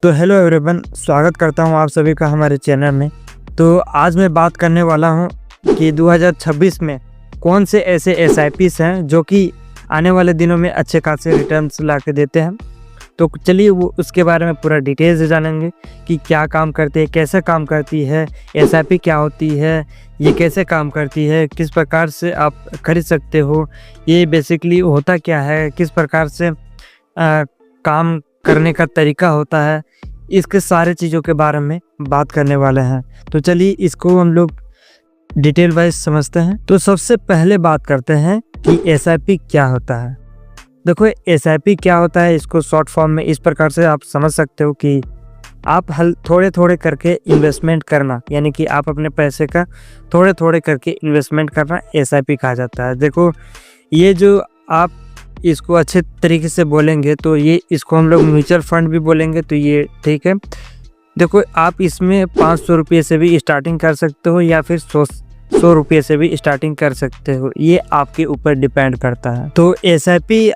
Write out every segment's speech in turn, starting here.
तो hello everyone, स्वागत करता हूं आप सभी का हमारे चैनल में। तो आज मैं बात करने वाला हूं कि 2026 में कौन से ऐसे एसआईपीस हैं जो कि आने वाले दिनों में अच्छे खासे रिटर्न्स ला के देते हैं। तो चलिए वो उसके बारे में पूरा डिटेल से जानेंगे कि क्या काम करते हैं, कैसे काम करती है, एसआईपी क्या होती है, ये कैसे काम करती है, किस प्रकार से आप खरीद सकते हो, ये बेसिकली होता क्या है, किस प्रकार से काम करने का तरीका होता है, इसके सारे चीज़ों के बारे में बात करने वाले हैं। तो चलिए इसको हम लोग डिटेल वाइज समझते हैं। तो सबसे पहले बात करते हैं कि एसआईपी क्या होता है। देखो, एसआईपी क्या होता है, इसको शॉर्ट फॉर्म में इस प्रकार से आप समझ सकते हो कि आप थोड़े थोड़े करके इन्वेस्टमेंट करना, यानी कि आप अपने पैसे का थोड़े थोड़े करके इन्वेस्टमेंट करना एसआईपी कहा जाता है। देखो, ये जो आप इसको अच्छे तरीके से बोलेंगे तो ये इसको हम लोग म्यूचुअल फंड भी बोलेंगे, तो ये ठीक है। देखो, आप इसमें 500 रुपये से भी स्टार्टिंग कर सकते हो या फिर 100 रुपये से भी स्टार्टिंग कर सकते हो, ये आपके ऊपर डिपेंड करता है। तो एसआईपी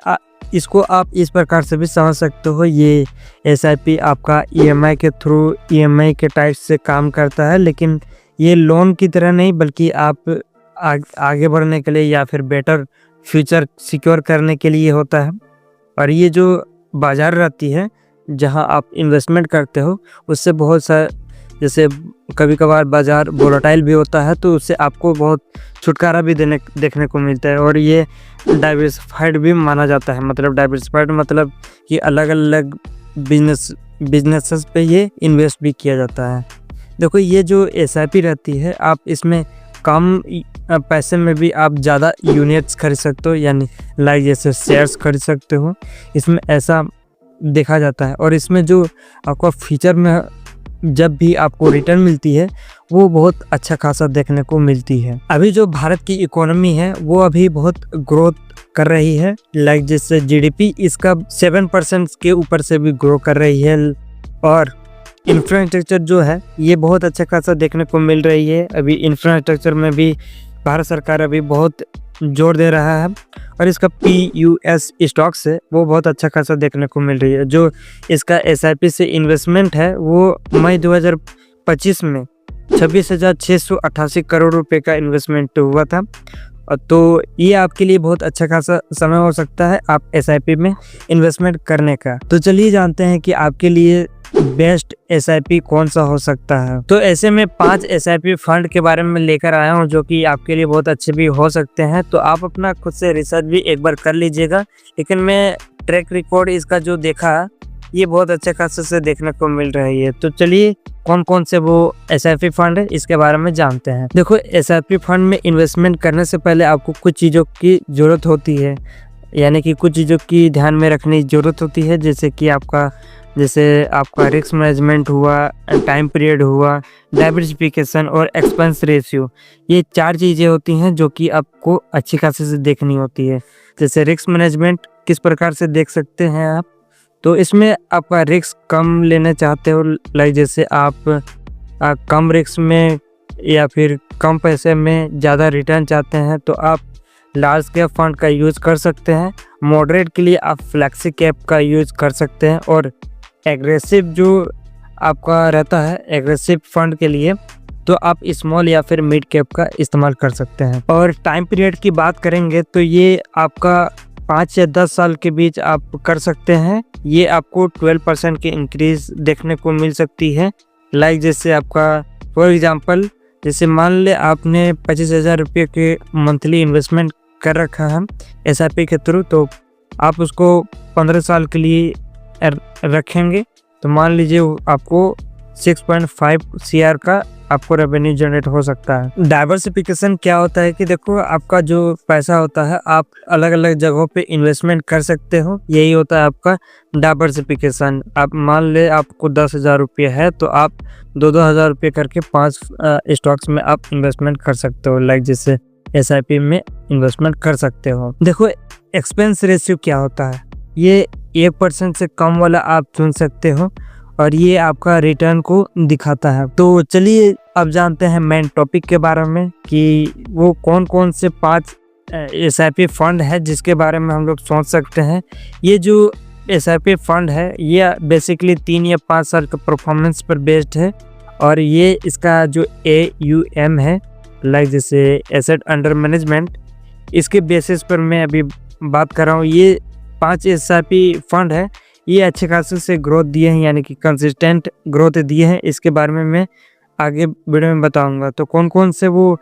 इसको आप इस प्रकार से भी समझ सकते हो, ये एसआईपी आपका ईएमआई के थ्रू, ईएमआई के टाइप से काम करता है, लेकिन ये लोन की तरह नहीं, बल्कि आप आगे बढ़ने के लिए या फिर बेटर फ्यूचर सिक्योर करने के लिए होता है। और ये जो बाज़ार रहती है जहां आप इन्वेस्टमेंट करते हो, उससे बहुत सा, जैसे कभी कभार बाज़ार वोलेटाइल भी होता है, तो उससे आपको बहुत छुटकारा भी देखने को मिलता है। और ये डाइवर्सिफाइड भी माना जाता है। मतलब डाइवर्सिफाइड मतलब कि अलग अलग बिजनेसेस पे ये इन्वेस्ट भी किया जाता है। देखो, ये जो एसआईपी रहती है, आप इसमें कम पैसे में भी आप ज़्यादा यूनिट्स खरीद सकते हो, यानी लाइक जैसे शेयर्स खरीद सकते हो, इसमें ऐसा देखा जाता है। और इसमें जो आपका फ्यूचर में जब भी आपको रिटर्न मिलती है, वो बहुत अच्छा खासा देखने को मिलती है। अभी जो भारत की इकोनॉमी है वो अभी बहुत ग्रोथ कर रही है, लाइक जैसे जीडीपी इसका 7% के ऊपर से भी ग्रो कर रही है। और इंफ्रास्ट्रक्चर जो है ये बहुत अच्छा खासा देखने को मिल रही है। अभी इंफ्रास्ट्रक्चर में भी भारत सरकार अभी बहुत जोर दे रहा है, और इसका PUS स्टॉक्स है वो बहुत अच्छा खासा देखने को मिल रही है। जो इसका एसआईपी से इन्वेस्टमेंट है वो मई 2025 में 26,688 करोड़ रुपए का इन्वेस्टमेंट हुआ था। तो ये आपके लिए बहुत अच्छा खासा समय हो सकता है आप एसआईपी में इन्वेस्टमेंट करने का। तो चलिए जानते हैं कि आपके लिए बेस्ट एसआईपी कौन सा हो सकता है। तो ऐसे में 5 एसआईपी फंड के बारे में लेकर आया हूं जो कि आपके लिए बहुत अच्छे भी हो सकते हैं। तो आप अपना खुद से रिसर्च भी एक बार कर लीजिएगा, लेकिन मैं ट्रैक रिकॉर्ड इसका जो देखा, ये बहुत अच्छे खासे से देखने को मिल रही है। तो चलिए कौन कौन से वो एसआईपी फंड है इसके बारे में जानते हैं। देखो, एसआईपी फंड में इन्वेस्टमेंट करने से पहले आपको कुछ चीज़ों की ज़रूरत होती है, यानी कि कुछ चीज़ों की ध्यान में रखने की ज़रूरत होती है, जैसे कि आपका रिस्क मैनेजमेंट हुआ, टाइम पीरियड हुआ, डाइवर्सिफिकेशन और एक्सपेंस रेशियो। ये 4 चीज़ें होती हैं जो कि आपको अच्छी खासी से देखनी होती है। जैसे रिस्क मैनेजमेंट किस प्रकार से देख सकते हैं आप, तो इसमें आपका रिस्क कम लेना चाहते हो, लाइक जैसे आप कम रिस्क में या फिर कम पैसे में ज़्यादा रिटर्न चाहते हैं, तो आप लार्ज कैप फंड का यूज़ कर सकते हैं। मॉडरेट के लिए आप फ्लेक्सी कैप का यूज़ कर सकते हैं। और एग्रेसिव जो आपका रहता है एग्रेसिव फंड के लिए, तो आप स्मॉल या फिर मिड कैप का इस्तेमाल कर सकते हैं। और टाइम पीरियड की बात करेंगे तो ये आपका 5 या 10 साल के बीच आप कर सकते हैं। ये आपको 12% की इंक्रीज देखने को मिल सकती है। लाइक जैसे आपका फॉर एग्जांपल, जैसे मान ले आपने 25,000 रुपये के मंथली इन्वेस्टमेंट कर रखा है एसआईपी के थ्रू, तो आप उसको 15 साल के लिए रखेंगे, तो मान लीजिए आपको 6.5 CR का आपको रेवेन्यू जनरेट हो सकता है। डाइवर्सिफिकेशन क्या होता है कि देखो, आपका जो पैसा होता है आप अलग अलग जगहों पे इन्वेस्टमेंट कर सकते हो, यही होता है आपका डाइवर्सिफिकेशन। आप मान ले आपको 10,000 रुपये है, तो आप 2-2 हज़ार रुपये करके 5 स्टॉक्स में आप इन्वेस्टमेंट कर सकते हो, लाइक जैसे एसआईपी में इन्वेस्टमेंट कर सकते हो। देखो, एक्सपेंस रेशियो क्या होता है, ये 1% से कम वाला आप चुन सकते हो, और ये आपका रिटर्न को दिखाता है। तो चलिए अब जानते हैं मेन टॉपिक के बारे में कि वो कौन कौन से 5 एसआईपी फंड है जिसके बारे में हम लोग सोच सकते हैं। ये जो SIP फंड है ये बेसिकली 3 या 5 साल का परफॉर्मेंस पर बेस्ड है और ये इसका जो AUM है लाइक जैसे एसेट अंडर मैनेजमेंट, इसके बेसिस पर मैं अभी बात कर रहा हूँ। ये 5 SIP फंड है, ये अच्छे खासे से ग्रोथ दिए हैं, यानी कि कंसिस्टेंट ग्रोथ दिए हैं। इसके बारे में मैं आगे वीडियो में बताऊंगा। तो कौन कौन से वो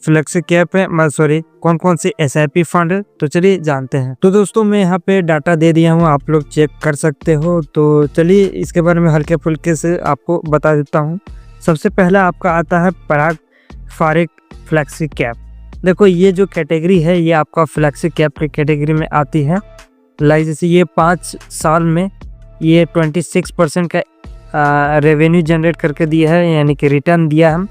फ्लेक्सी कैप है, कौन कौन से SIP फंड है, तो चलिए जानते हैं। तो दोस्तों मैं यहाँ पे डाटा दे दिया हूँ, आप लोग चेक कर सकते हो। तो चलिए इसके बारे में हल्के फुल्के से आपको बता देता हूँ। सबसे पहला आपका आता है पराग फारिक फ्लेक्सी कैप। देखो ये जो कैटेगरी है ये आपका फ्लेक्सी कैप की कैटेगरी में आती है। लाइक जैसे ये 5 साल में ये 26% का रेवेन्यू जनरेट करके दिया है, यानी कि रिटर्न दिया है।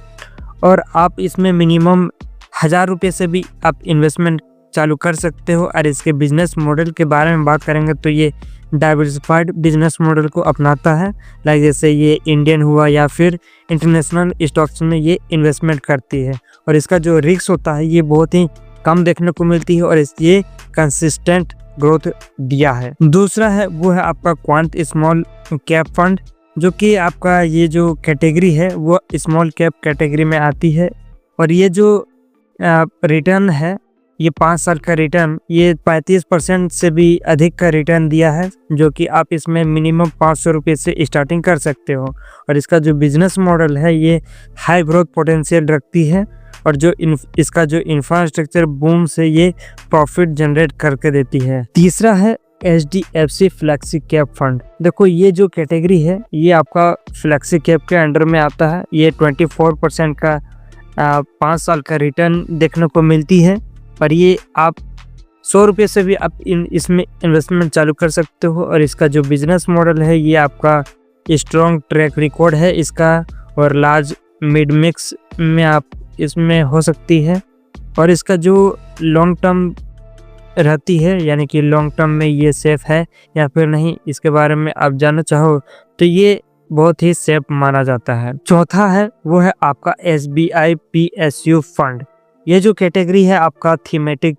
और आप इसमें मिनिमम 1000 रुपये से भी आप इन्वेस्टमेंट चालू कर सकते हो। और इसके बिजनेस मॉडल के बारे में बात करेंगे तो ये डाइवर्सिफाइड बिजनेस मॉडल को अपनाता है। लाइक जैसे ये इंडियन हुआ या फिर इंटरनेशनल स्टॉक्स में ये इन्वेस्टमेंट करती है। और इसका जो रिस्क होता है ये बहुत ही कम देखने को मिलती है और ये कंसिस्टेंट ग्रोथ दिया है। दूसरा है वो है आपका क्वांट स्मॉल कैप फंड, जो कि आपका ये जो कैटेगरी है वो स्मॉल कैप कैटेगरी में आती है। और ये जो रिटर्न है ये 5 साल का रिटर्न ये 35% से भी अधिक का रिटर्न दिया है, जो कि आप इसमें मिनिमम 500 रुपये से स्टार्टिंग कर सकते हो। और इसका जो बिजनेस मॉडल है ये हाई ग्रोथ पोटेंशियल रखती है और जो इसका जो इंफ्रास्ट्रक्चर बूम से ये प्रॉफिट जनरेट करके देती है। तीसरा है HDFC फ्लेक्सी कैप फंड। देखो ये जो कैटेगरी है ये आपका फ्लेक्सी कैप के अंडर में आता है। ये 24% का 5 साल का रिटर्न देखने को मिलती है। और ये आप 100 रुपये से भी आप इसमें इन्वेस्टमेंट चालू कर सकते हो। और इसका जो बिजनेस मॉडल है ये आपका स्ट्रॉन्ग ट्रैक रिकॉर्ड है इसका, और लार्ज मिड मिक्स में आप इसमें हो सकती है। और इसका जो लॉन्ग टर्म रहती है, यानी कि लॉन्ग टर्म में ये सेफ है या फिर नहीं, इसके बारे में आप जानना चाहो तो ये बहुत ही सेफ माना जाता है। चौथा है वो है आपका SBI PSU फंड। ये जो कैटेगरी है आपका थीमेटिक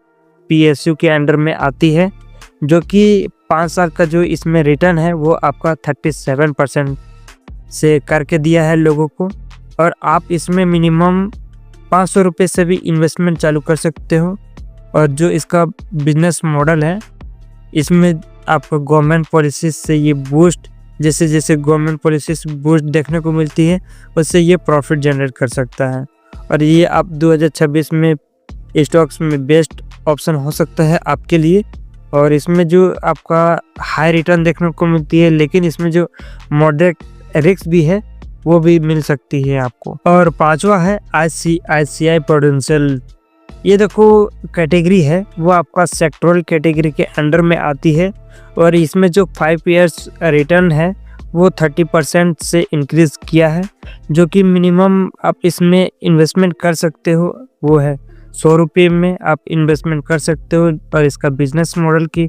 PSU के अंडर में आती है, जो कि 5 साल का जो इसमें रिटर्न है वो आपका 37% से करके दिया है लोगों को। और आप इसमें मिनिमम 500 रुपये से भी इन्वेस्टमेंट चालू कर सकते हो। और जो इसका बिजनेस मॉडल है इसमें आपको गवर्नमेंट पॉलिसी से ये बूस्ट, जैसे जैसे गवर्नमेंट पॉलिसी से बूस्ट देखने को मिलती है उससे ये प्रॉफिट जनरेट कर सकता है। और ये आप 2026 में स्टॉक्स में बेस्ट ऑप्शन हो सकता है आपके लिए। और इसमें जो आपका हाई रिटर्न देखने को मिलती है, लेकिन इसमें जो मॉडरेट रिस्क भी है वो भी मिल सकती है आपको। और पांचवा है ICICI प्रूडेंशियल। ये देखो कैटेगरी है वो आपका सेक्टोरल कैटेगरी के अंडर में आती है। और इसमें जो 5 ईयर्स रिटर्न है वो 30% से इंक्रीज़ किया है, जो कि मिनिमम आप इसमें इन्वेस्टमेंट कर सकते हो वो है 100 रुपये में आप इन्वेस्टमेंट कर सकते हो। और इसका बिजनेस मॉडल की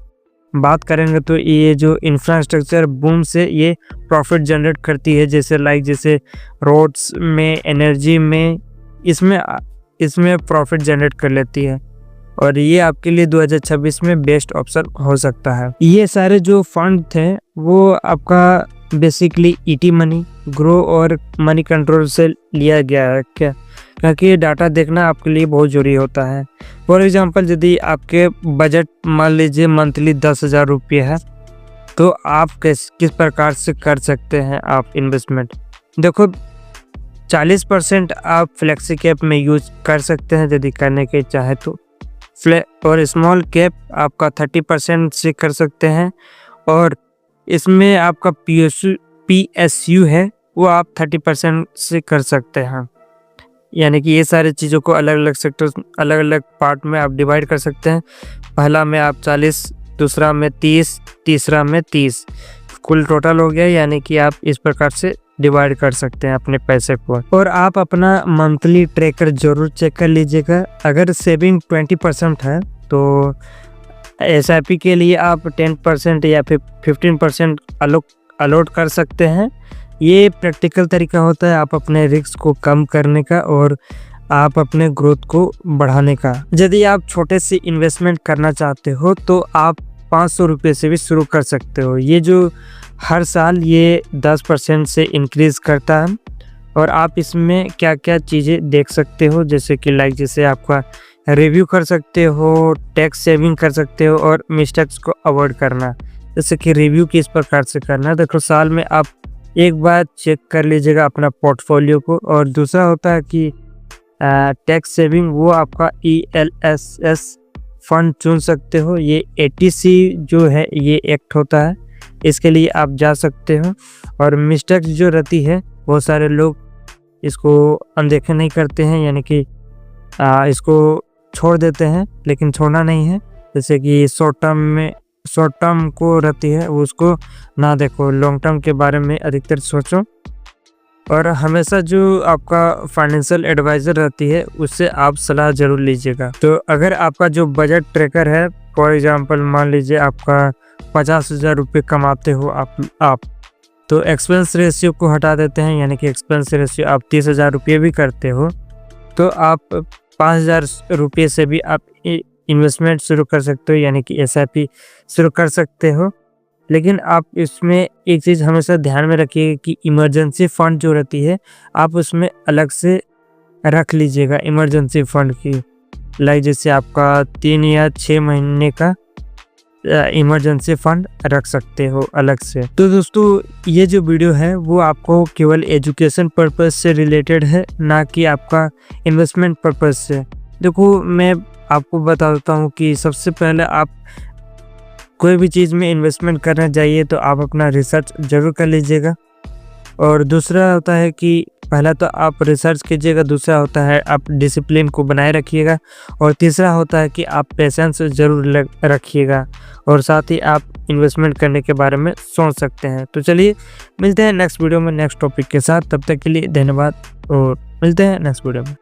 बात करेंगे तो ये जो इंफ्रास्ट्रक्चर बूम से ये प्रॉफिट जनरेट करती है, जैसे लाइक जैसे रोड्स में, एनर्जी में, इसमें प्रॉफिट जनरेट कर लेती है। और ये आपके लिए 2026 में बेस्ट ऑप्शन हो सकता है। ये सारे जो फंड थे वो आपका बेसिकली ET मनी, ग्रो और मनी कंट्रोल से लिया गया है क्या, क्योंकि ये डाटा देखना आपके लिए बहुत ज़रूरी होता है। फॉर एग्जांपल यदि आपके बजट मान लीजिए मंथली 10,000 रुपये है तो आप किस प्रकार से कर सकते हैं आप इन्वेस्टमेंट। देखो 40% आप फ्लेक्सी कैप में यूज कर सकते हैं यदि करने के चाहे तो, और स्मॉल कैप आपका 30% से कर सकते हैं। और इसमें आपका PSU है वो आप 30% से कर सकते हैं। यानी कि ये सारी चीज़ों को अलग अलग सेक्टर, अलग अलग पार्ट में आप डिवाइड कर सकते हैं। पहला में आप 40, दूसरा में 30, तीसरा में 30, कुल टोटल हो गया। यानी कि आप इस प्रकार से डिवाइड कर सकते हैं अपने पैसे को। और आप अपना मंथली ट्रैकर जरूर चेक कर लीजिएगा। अगर सेविंग 20% है तो SIP के लिए आप 10% या फिर 15% अलॉट कर सकते हैं। ये प्रैक्टिकल तरीका होता है आप अपने रिस्क को कम करने का और आप अपने ग्रोथ को बढ़ाने का। यदि आप छोटे से इन्वेस्टमेंट करना चाहते हो तो आप 500 रुपये से भी शुरू कर सकते हो। ये जो हर साल ये 10% से इंक्रीज़ करता है और आप इसमें क्या क्या चीज़ें देख सकते हो, जैसे कि जैसे आपका रिव्यू कर सकते हो, टैक्स सेविंग कर सकते हो और मिस्टेक्स को अवॉइड करना। जैसे कि रिव्यू किस प्रकार से करना, देखो साल में आप एक बार चेक कर लीजिएगा अपना पोर्टफोलियो को। और दूसरा होता है कि टैक्स सेविंग, वो आपका ELSS फंड चुन सकते हो। ये ATC जो है ये एक्ट होता है, इसके लिए आप जा सकते हो। और मिस्टेक्स जो रहती है बहुत सारे लोग इसको अनदेखा नहीं करते हैं, यानी कि इसको छोड़ देते हैं, लेकिन छोड़ना नहीं है। जैसे कि शॉर्ट टर्म को रहती है उसको ना देखो, लॉन्ग टर्म के बारे में अधिकतर सोचो। और हमेशा जो आपका फाइनेंशियल एडवाइज़र रहती है उससे आप सलाह ज़रूर लीजिएगा। तो अगर आपका जो बजट ट्रैकर है, फॉर एग्जांपल मान लीजिए आपका 50,000 रुपये कमाते हो आप, तो एक्सपेंस रेशियो को हटा देते हैं, यानी कि एक्सपेंस रेशियो आप 30,000 रुपये भी करते हो, तो आप 5,000 रुपये से भी आप इन्वेस्टमेंट शुरू कर सकते हो, यानी कि SIP शुरू कर सकते हो। लेकिन आप इसमें एक चीज़ हमेशा ध्यान में रखिएगा कि इमरजेंसी फ़ंड जो रहती है आप उसमें अलग से रख लीजिएगा। इमरजेंसी फ़ंड की जैसे आपका 3 या 6 महीने का इमरजेंसी फ़ंड रख सकते हो अलग से। तो दोस्तों ये जो वीडियो है वो आपको केवल एजुकेशन पर्पज़ से रिलेटेड है, ना कि आपका इन्वेस्टमेंट पर्पज़ से। देखो मैं आपको बता देता हूँ कि सबसे पहले आप कोई भी चीज़ में इन्वेस्टमेंट करना चाहिए तो आप अपना रिसर्च ज़रूर कर लीजिएगा। और दूसरा होता है कि पहला तो आप रिसर्च कीजिएगा, दूसरा होता है आप डिसिप्लिन को बनाए रखिएगा, और तीसरा होता है कि आप पेशेंस ज़रूर रखिएगा, और साथ ही आप इन्वेस्टमेंट करने के बारे में सोच सकते हैं। तो चलिए मिलते हैं नेक्स्ट वीडियो में नेक्स्ट टॉपिक के साथ, तब तक के लिए धन्यवाद और मिलते हैं नेक्स्ट वीडियो में।